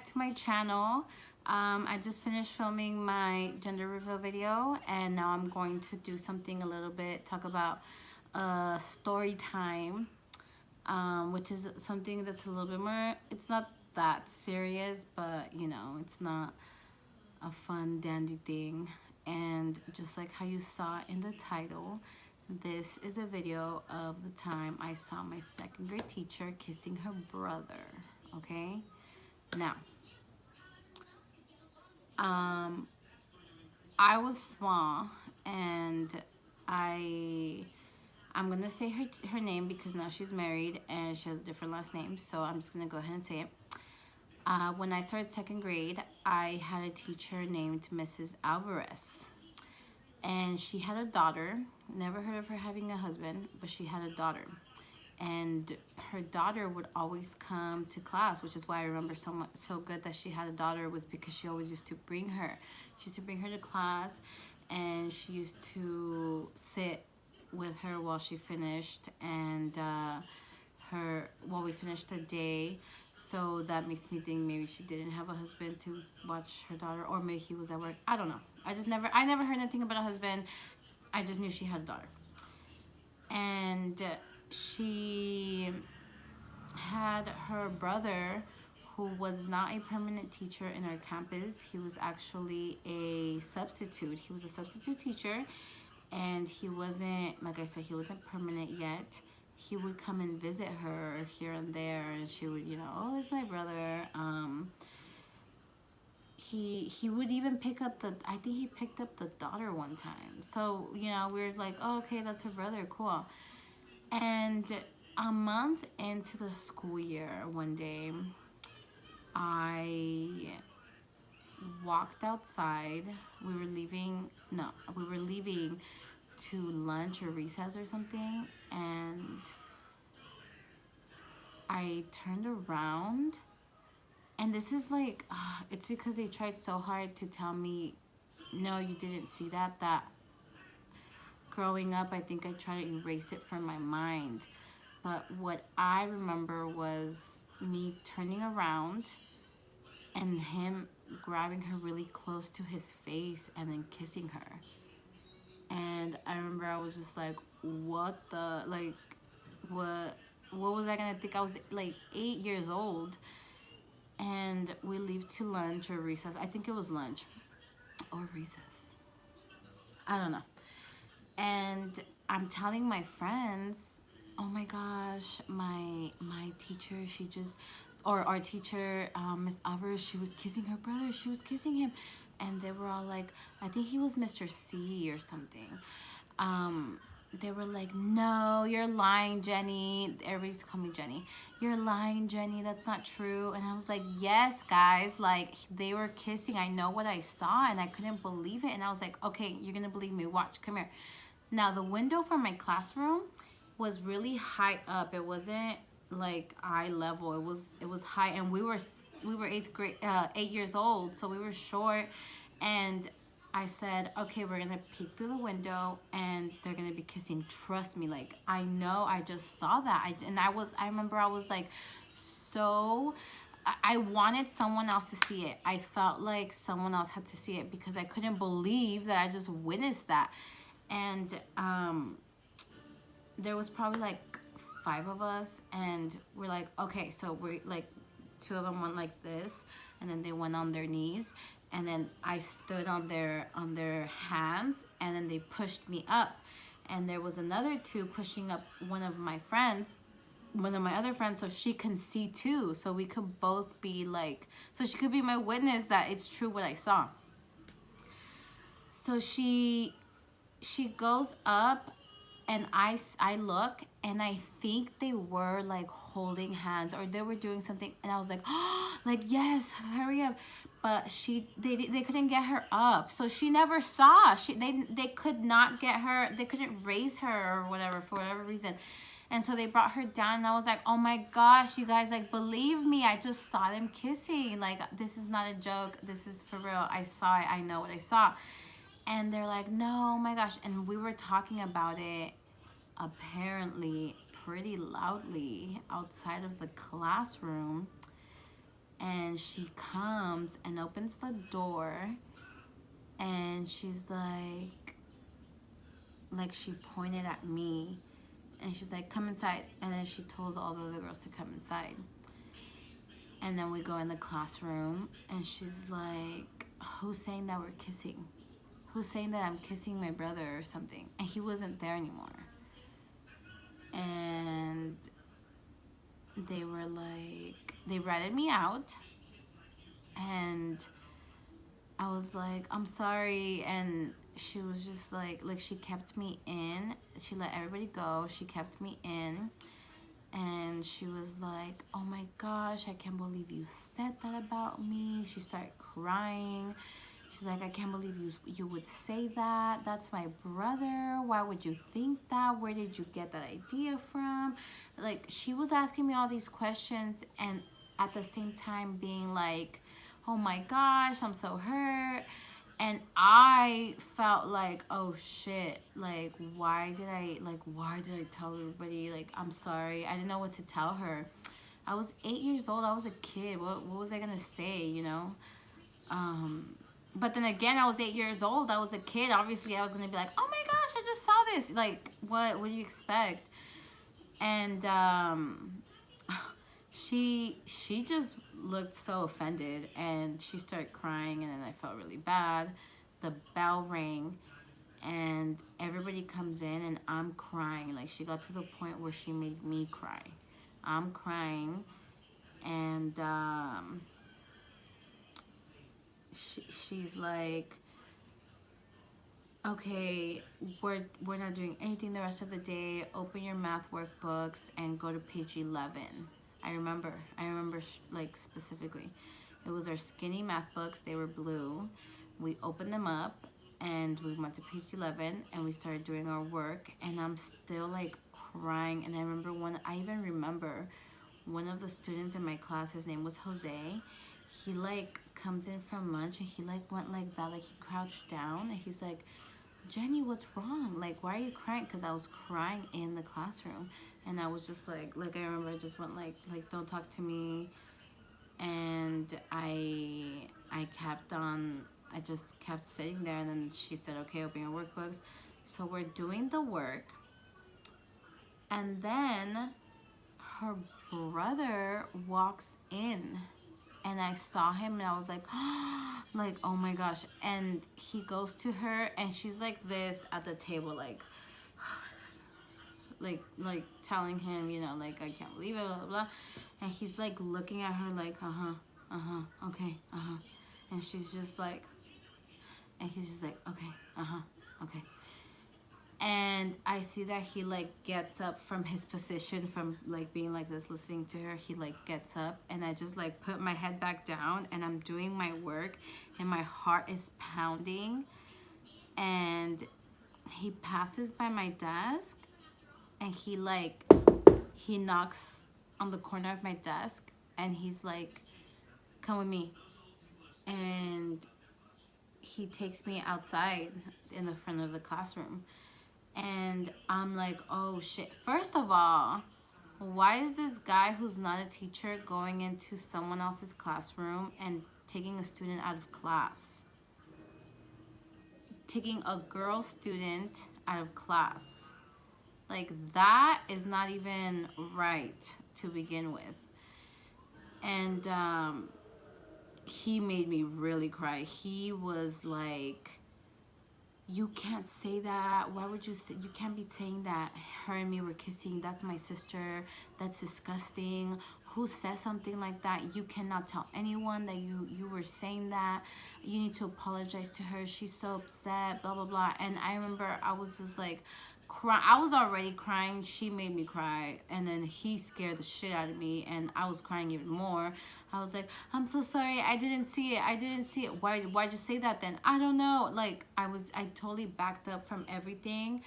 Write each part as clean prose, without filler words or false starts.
back to my channel. I just finished filming my gender reveal video, and now I'm going to do something a little bit, talk about story time, which is something that's a little bit more, it's not that serious, but you know, it's not a fun dandy thing. And just like how you saw in the title, this is a video of the time I saw my second grade teacher kissing her brother. Okay, now I was small, and I I'm gonna say her name because now she's married and she has a different last name, so I'm just gonna go ahead and say it. When I started second grade, I had a teacher named Mrs. Alvarez, and she had a daughter. Never heard of her having a husband, but she had a daughter, and her daughter would always come to class, which is why I remember so good that she had a daughter, was because she always used to bring her. She used to bring her to class, and she used to sit with her while she finished, and while we finished the day. So that makes me think maybe she didn't have a husband to watch her daughter, or maybe he was at work. I don't know. I never heard anything about a husband. I just knew she had a daughter. And she had her brother, who was not a permanent teacher in our campus. He was actually a substitute. He was a substitute teacher, and he wasn't, like I said, he wasn't permanent yet. He would come and visit her here and there, and she would, you know, oh, it's my brother. He would even pick up I think he picked up the daughter one time. So, you know, we were like, oh, okay, that's her brother, cool. And a month into the school year, one day, I walked outside. We were leaving to lunch or recess or something, and I turned around, and this is like, it's because they tried so hard to tell me, no, you didn't see that growing up, I think I tried to erase it from my mind. But what I remember was me turning around and him grabbing her really close to his face and then kissing her. And I remember I was just like, what the, like, what was I gonna think? I was like 8 years old, and we leave to lunch or recess. I think it was lunch or recess. I don't know. And I'm telling my friends, oh my gosh, my teacher, she just, or our teacher, Miss Alvarez, she was kissing her brother. She was kissing him. And they were all like, I think he was Mr. C or something. They were like, no, you're lying, Jenny. Everybody used to call me Jenny. You're lying, Jenny. That's not true. And I was like, yes, guys. Like, they were kissing. I know what I saw, and I couldn't believe it. And I was like, okay, you're going to believe me. Watch. Come here. Now, the window for my classroom was really high up. It wasn't like eye level. It was high, and we were 8 years old, so we were short. And I said, okay, we're gonna peek through the window, and they're gonna be kissing. Trust me, like, I know, I just saw that. I remember I was like, so, I wanted someone else to see it. I felt like someone else had to see it, because I couldn't believe that I just witnessed that. And there was probably like 5 of us, and we're like, okay, so we're like, 2 of them went like this, and then they went on their knees, and then I stood on their hands, and then they pushed me up, and there was another 2 pushing up one of my other friends, so she can see too, so we could both be like, so she could be my witness that it's true what I saw. So she goes up, and I look, and I think they were like holding hands, or they were doing something, and I was like, oh, like, yes, hurry up. But they couldn't get her up, so she never saw. They could not get her. They couldn't raise her or whatever, for whatever reason. And so they brought her down, and I was like, oh my gosh, you guys, like, believe me, I just saw them kissing. Like, this is not a joke. This is for real. I saw it. I know what I saw. And they're like, no, oh my gosh. And we were talking about it apparently pretty loudly outside of the classroom. and she comes and opens the door, and she's like she pointed at me, and she's like, come inside. And then she told all the other girls to come inside. And then we go in the classroom, and she's like, who's saying that we're kissing? Who's saying that I'm kissing my brother or something? And he wasn't there anymore. And they were like, they ratted me out. And I was like, I'm sorry. And she was just like she kept me in. She let everybody go. She kept me in. And she was like, oh my gosh, I can't believe you said that about me. She started crying. She's like, I can't believe you would say that. That's my brother. Why would you think that? Where did you get that idea from? Like, she was asking me all these questions, and at the same time being like, oh my gosh, I'm so hurt. And I felt like, oh shit, like, why did I tell everybody, like, I'm sorry. I didn't know what to tell her. I was 8 years old. I was a kid. What was I gonna say, you know? But then again, I was 8 years old. I was a kid. Obviously, I was gonna be like, oh my gosh, I just saw this. Like, what do you expect? And she just looked so offended, and she started crying, and then I felt really bad. The bell rang, and everybody comes in, and I'm crying. Like, she got to the point where she made me cry. I'm crying, and she's like, okay, we're not doing anything the rest of the day. Open your math workbooks and go to page 11. I remember like specifically. It was our skinny math books. They were blue. We opened them up, and we went to page 11, and we started doing our work, and I'm still like crying. And I even remember one of the students in my class, his name was Jose. He like comes in from lunch, and he like went like that, like he crouched down, and he's like, Jenny, what's wrong? Like, why are you crying? Because I was crying in the classroom, and I was just like I remember I just went like don't talk to me. And I just kept sitting there, and then she said, okay, open your workbooks. So we're doing the work, and then her brother walks in, and I saw him, and I was like, like, oh my gosh. And he goes to her, and she's like this at the table, like telling him, you know, like, I can't believe it, blah, blah, blah. And he's like looking at her like, okay, and she's just like, and he's just like, okay, okay. And I see that he like gets up from his position, from like being like this listening to her. He like gets up, and I just like put my head back down, and I'm doing my work, and my heart is pounding. And he passes by my desk, and he knocks on the corner of my desk, and he's like, come with me. And he takes me outside in the front of the classroom. And I'm like, oh shit. First of all, why is this guy who's not a teacher going into someone else's classroom and taking a student out of class? Taking a girl student out of class. Like, that is not even right to begin with. And he made me really cry. He was like, you can't say that. Why would you say, you can't be saying that her and me were kissing. That's my sister. That's disgusting. Who says something like that? You cannot tell anyone that you were saying that. You need to apologize to her. She's so upset, blah, blah, blah. And I remember I was just like, I was already crying. She made me cry, and then he scared the shit out of me, and I was crying even more. I was like, I'm so sorry, I didn't see it. Why'd you say that then? I don't know. Like, I totally backed up from everything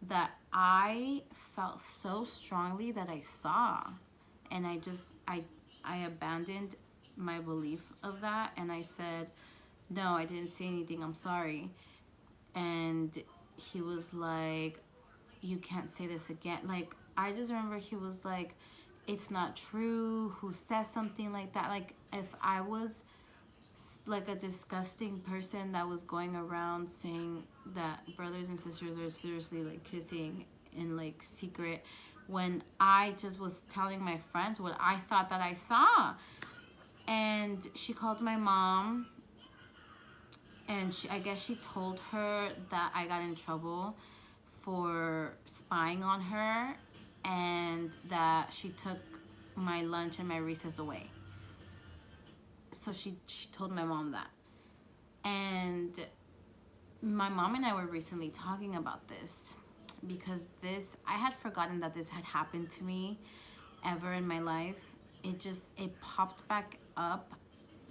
that I felt so strongly that I saw. And I abandoned my belief of that, and I said, no, I didn't see anything, I'm sorry. And he was like, you can't say this again. Like, I just remember he was like, it's not true, who says something like that. Like, if I was like a disgusting person that was going around saying that brothers and sisters are seriously like kissing in like secret, when I just was telling my friends what I thought that I saw. And she called my mom, and I guess she told her that I got in trouble for spying on her, and that she took my lunch and my recess away. So she told my mom that. And my mom and I were recently talking about this, because I had forgotten that this had happened to me ever in my life. It popped back up,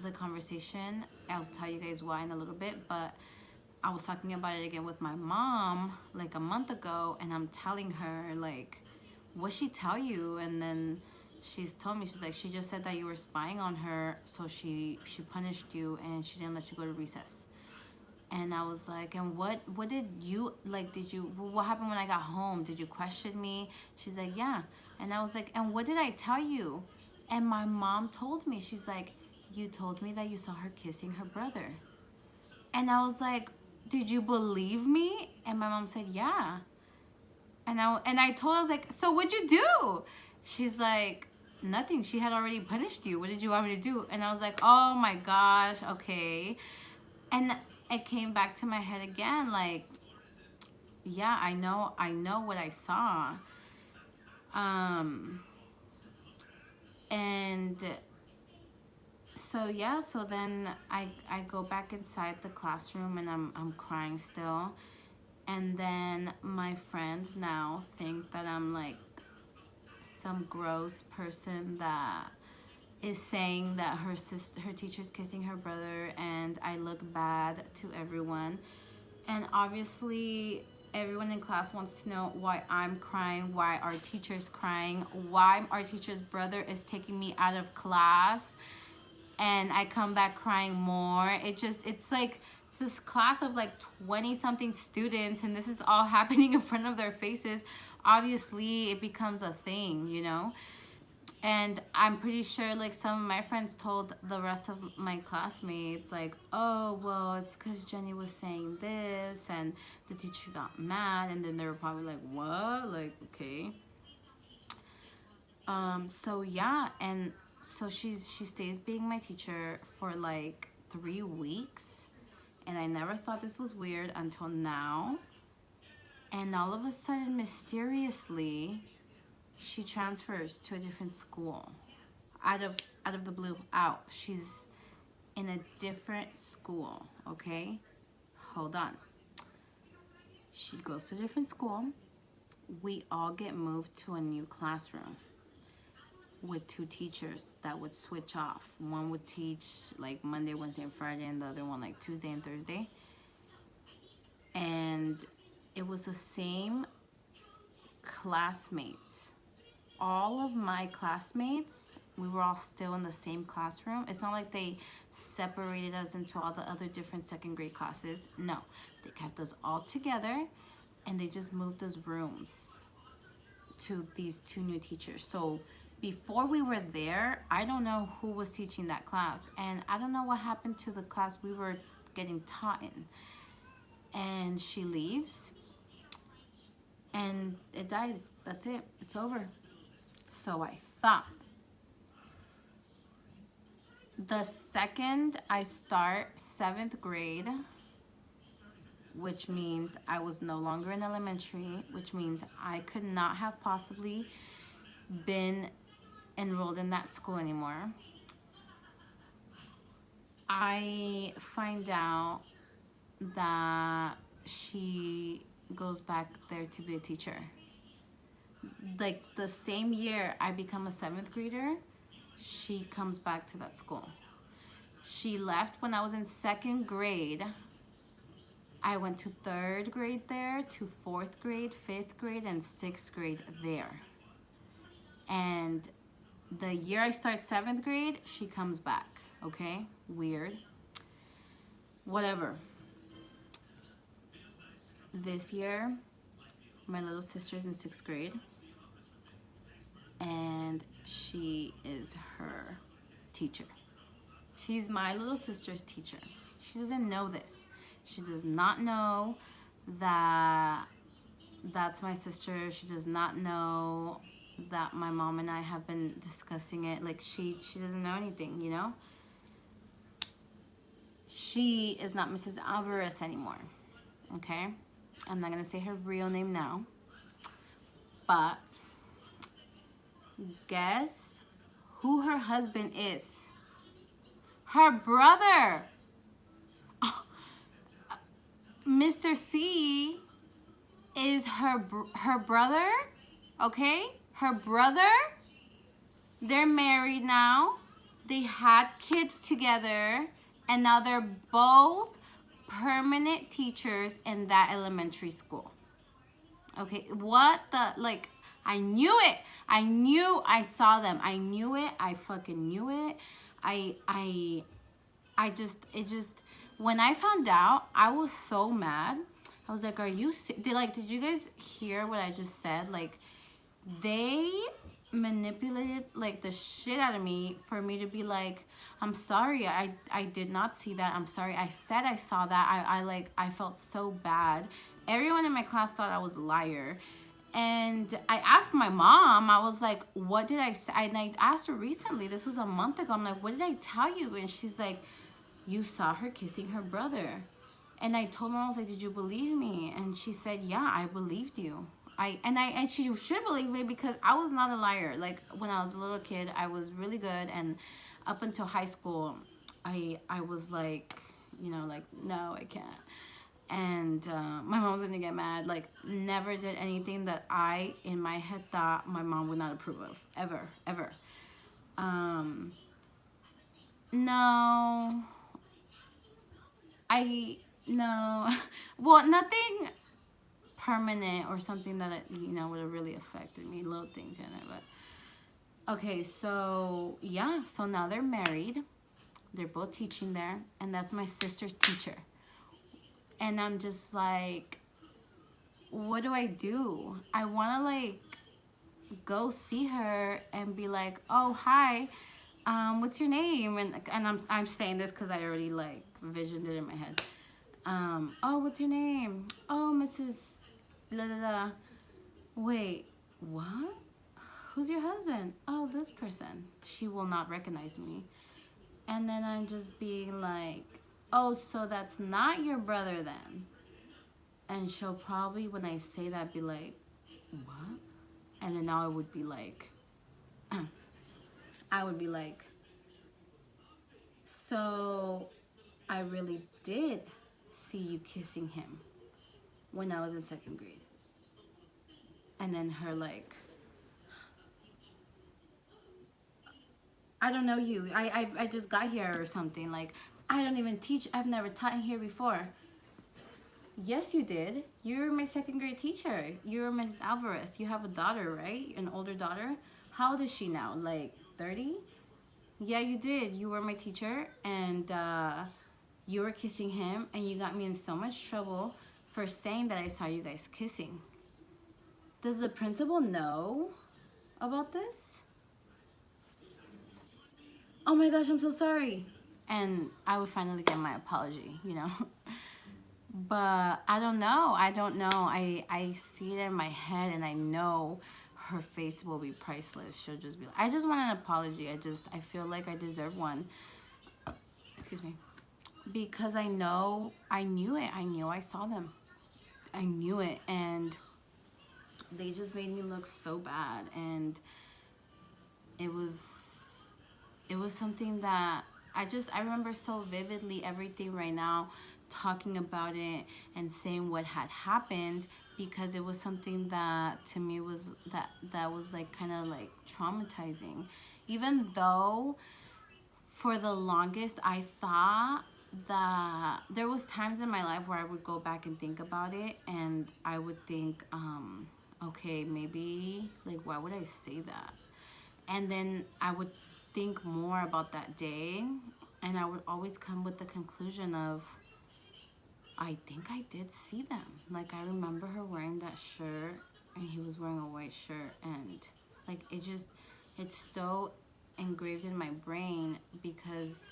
the conversation. I'll tell you guys why in a little bit, but I was talking about it again with my mom like a month ago, and I'm telling her, like, what'd she tell you? And then she's told me, she's like, she just said that you were spying on her, so she punished you and she didn't let you go to recess. And I was like, and what did you, like, what happened when I got home? Did you question me? She's like, yeah. And I was like, and what did I tell you? And my mom told me, she's like, you told me that you saw her kissing her brother. And I was like, did you believe me? And my mom said, yeah. And I told her, I was like, so what'd you do? She's like, nothing. She had already punished you. What did you want me to do? And I was like, oh my gosh, okay. And it came back to my head again, like, yeah, I know what I saw. And so yeah, so then I go back inside the classroom, and I'm crying still. And then my friends now think that I'm like some gross person that is saying that her teacher's kissing her brother, and I look bad to everyone. And obviously everyone in class wants to know why I'm crying, why our teacher's crying, why our teacher's brother is taking me out of class, and I come back crying more. It's like this class of like 20 something students, and this is all happening in front of their faces. Obviously it becomes a thing, you know. And I'm pretty sure like some of my friends told the rest of my classmates, like, oh, well, it's because Jenny was saying this and the teacher got mad. And then they were probably like, what? Like, okay. So yeah, and so she stays being my teacher for like 3 weeks. And I never thought this was weird until now. And all of a sudden, mysteriously, she transfers to a different school. Out of the blue, out. She's in a different school, okay? Hold on. She goes to a different school. We all get moved to a new classroom with 2 teachers that would switch off. One would teach like Monday, Wednesday, and Friday, and the other one like Tuesday and Thursday. And it was the same classmates. All of my classmates, we were all still in the same classroom. It's not like they separated us into all the other different 2nd grade classes. No, they kept us all together, and they just moved us rooms to these 2 new teachers. So before we were there, I don't know who was teaching that class, and I don't know what happened to the class we were getting taught in. And she leaves, and it dies. That's it. It's over. So I thought. The second I start 7th grade, which means I was no longer in elementary, which means I could not have possibly been enrolled in that school anymore, I find out that she goes back there to be a teacher. Like the same year I become a 7th grader, she comes back to that school. She left when I was in 2nd grade. I went to 3rd grade there, to 4th grade, 5th grade, and 6th grade there. And the year I start 7th grade, she comes back. Okay? Weird. Whatever. This year, my little sister's in 6th grade. and she is her teacher. She's my little sister's teacher. She doesn't know this. She does not know that that's my sister. She does not know that my mom and I have been discussing it. Like she doesn't know anything, you know? She is not Mrs. Alvarez anymore. Okay? I'm not gonna say her real name now. But guess who her husband is? Her brother. Mr. C is her brother, okay? Her brother. They're married now. They had kids together, and now they're both permanent teachers in that elementary school. Okay, what the, like, I knew it. I saw them. I knew it. I fucking knew it. It just, when I found out, I was so mad. I was like, are you, did you guys hear what I just said? Like, they manipulated, like, the shit out of me for me to be like, I'm sorry, I did not see that. I'm sorry. I said I saw that. I felt so bad. Everyone in my class thought I was a liar. And I asked my mom, I was like, what did I say? And I asked her recently, this was a month ago. I'm like, what did I tell you? And she's like, you saw her kissing her brother. And I told her, I was like, did you believe me? And she said, yeah, I believed you. And she should believe me because I was not a liar. Like, when I was a little kid, I was really good. And up until high school, I was like, you know, like, no, I can't. And my mom was gonna get mad. Like, never did anything that I, in my head, thought my mom would not approve of. Ever, ever. No. No. Well, nothing permanent or something that, you know, would have really affected me. Little things in it, but. Okay, so, yeah. So now they're married. They're both teaching there. And that's my sister's teacher. And I'm just like, what do I do? I want to, like, go see her and be like, oh, hi, what's your name? And I'm saying this because I already, like, visioned it in my head. Oh, what's your name? Oh, Mrs. La la la. Wait, what? Who's your husband? Oh, this person. She will not recognize me. And then I'm just being like, oh, so that's not your brother then. And she'll probably, when I say that, be like, what? And then now I would be like, so I really did see you kissing him when I was in second grade. And then her like, I don't know you. I just got here or something. Like, I don't even teach. I've never taught here before. Yes, you did. You're my second grade teacher. You're Mrs. Alvarez. You have a daughter, right? An older daughter. How old is she now? Like 30? Yeah, you did. You were my teacher, and you were kissing him, and you got me in so much trouble for saying that I saw you guys kissing. Does the principal know about this? Oh my gosh, I'm so sorry. And I would finally get my apology, you know. But I don't know. I see it in my head, and I know her face will be priceless. She'll just be like, I just want an apology. I feel like I deserve one. Excuse me. Because I knew it. I knew I saw them. I knew it, and they just made me look so bad. And it was something that I remember so vividly everything right now, talking about it and saying what had happened, because it was something that to me was that was like kind of like traumatizing. Even though for the longest I thought that there was times in my life where I would go back and think about it, and I would think, okay, maybe, like, why would I say that? And then I would think more about that day, and I would always come with the conclusion of, I think I did see them. Like, I remember her wearing that shirt, and he was wearing a white shirt, and Like it's so engraved in my brain because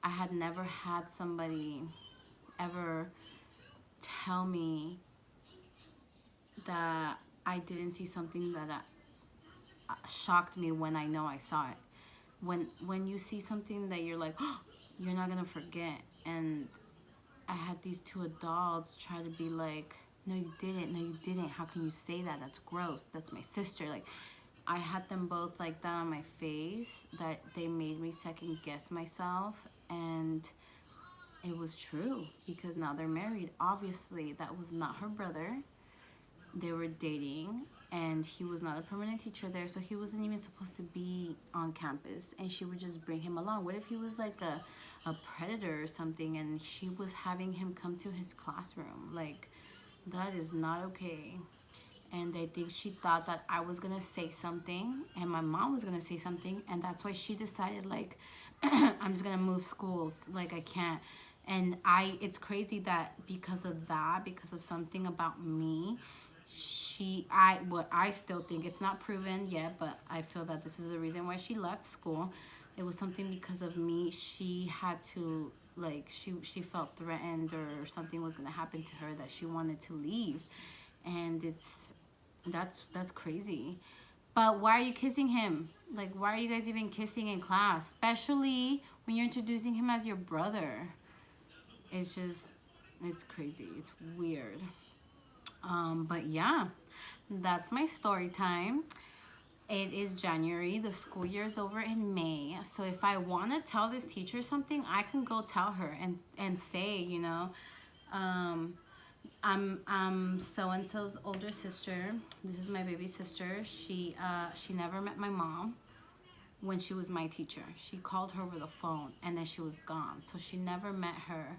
I had never had somebody ever tell me that I didn't see something that shocked me when I know I saw it. When you see something that you're like, oh, you're not gonna forget. And I had these two adults try to be like, no, you didn't. No, you didn't. How can you say that? That's gross. That's my sister. Like, I had them both like that on my face that they made me second guess myself. And it was true because now they're married. Obviously, that was not her brother. They were dating, and he was not a permanent teacher there, so he wasn't even supposed to be on campus, and she would just bring him along. What if he was like a predator or something, and she was having him come to his classroom? Like, that is not okay. And I think she thought that I was gonna say something and my mom was gonna say something, and that's why she decided, like, I'm just gonna move schools. Like, I can't. And it's crazy that because of that, because of something about me, what I still think, it's not proven yet, but I feel that this is the reason why she left school. It was something because of me. She had to, like, she felt threatened or something was gonna happen to her that she wanted to leave. And that's crazy. But why are you kissing him? Like, why are you guys even kissing in class? Especially when you're introducing him as your brother. It's just, it's crazy. It's weird. But yeah, that's my story time. It is January. The school year is over in May. So if I want to tell this teacher something, I can go tell her and say, um, I'm so and so's older sister. This is my baby sister. She never met my mom when she was my teacher. She called her over the phone and then she was gone. So she never met her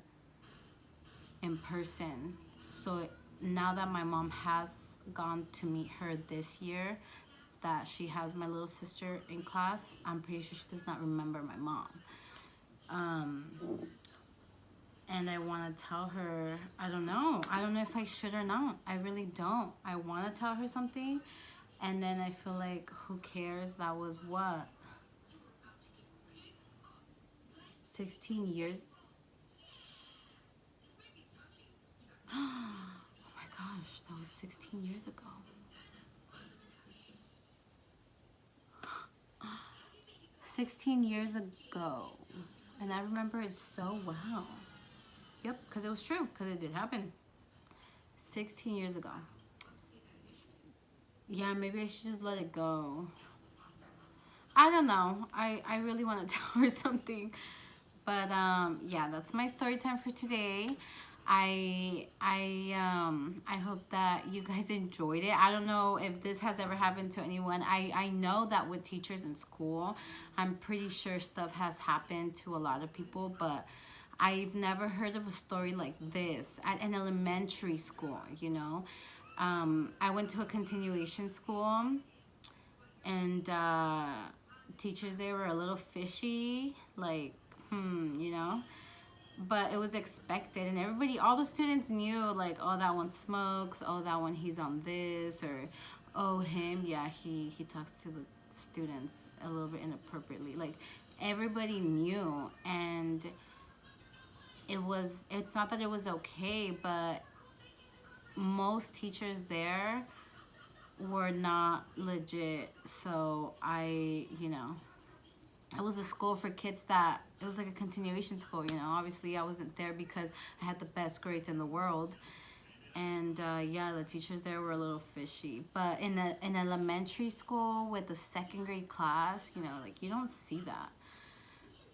in person. So now that my mom has gone to meet her this year, that she has my little sister in class, I'm pretty sure she does not remember my mom. And I want to tell her, I don't know if I should or not. I really don't. I want to tell her something, and then I feel like, who cares? That was what, 16 years. Oh my gosh, that was 16 years ago. 16 years ago. And I remember it so well. Yep, because it was true, because it did happen. 16 years ago. Yeah, maybe I should just let it go. I don't know. I really want to tell her something. But yeah, that's my story time for today. I hope that you guys enjoyed it. I don't know if this has ever happened to anyone. I know that with teachers in school, I'm pretty sure stuff has happened to a lot of people, but I've never heard of a story like this at an elementary school, I went to a continuation school, and teachers there were a little fishy, like, but it was expected, and everybody, all the students knew, like, oh, that one smokes, oh, that one, he's on this, or oh, him, yeah, he talks to the students a little bit inappropriately. Like, everybody knew. And it's not that it was okay, but most teachers there were not legit. So it was a school for kids that, it was like a continuation school, Obviously, I wasn't there because I had the best grades in the world. And yeah, the teachers there were a little fishy. But in an elementary school with a second grade class, like, you don't see that.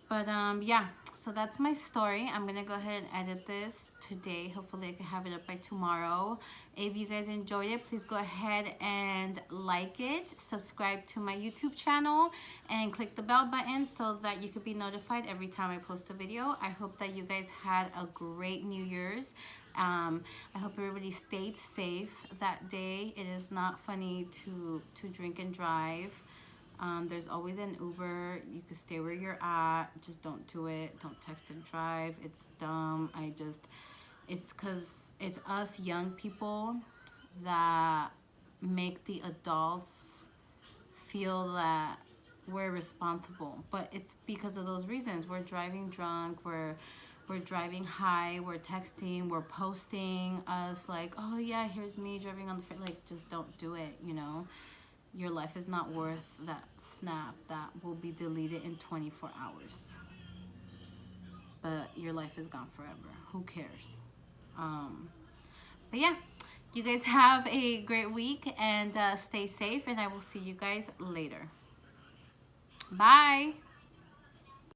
But yeah, so that's my story. I'm gonna go ahead and edit this today. Hopefully I can have it up by tomorrow. If you guys enjoyed it, please go ahead and like it, subscribe to my YouTube channel, and click the bell button so that you could be notified every time I post a video. I hope that you guys had a great New Year's. I hope everybody stayed safe that day. It is not funny to drink and drive. There's always an Uber. You can stay where you're at. Just don't do it. Don't text and drive. It's dumb. It's because it's us young people that make the adults feel that we're responsible, but it's because of those reasons. We're driving drunk, we're driving high, we're texting, we're posting us like, oh yeah, here's me driving on the freeway. Like, just don't do it, you know. Your life is not worth that snap that will be deleted in 24 hours. But your life is gone forever. Who cares? But yeah, you guys have a great week, and stay safe, and I will see you guys later. Bye.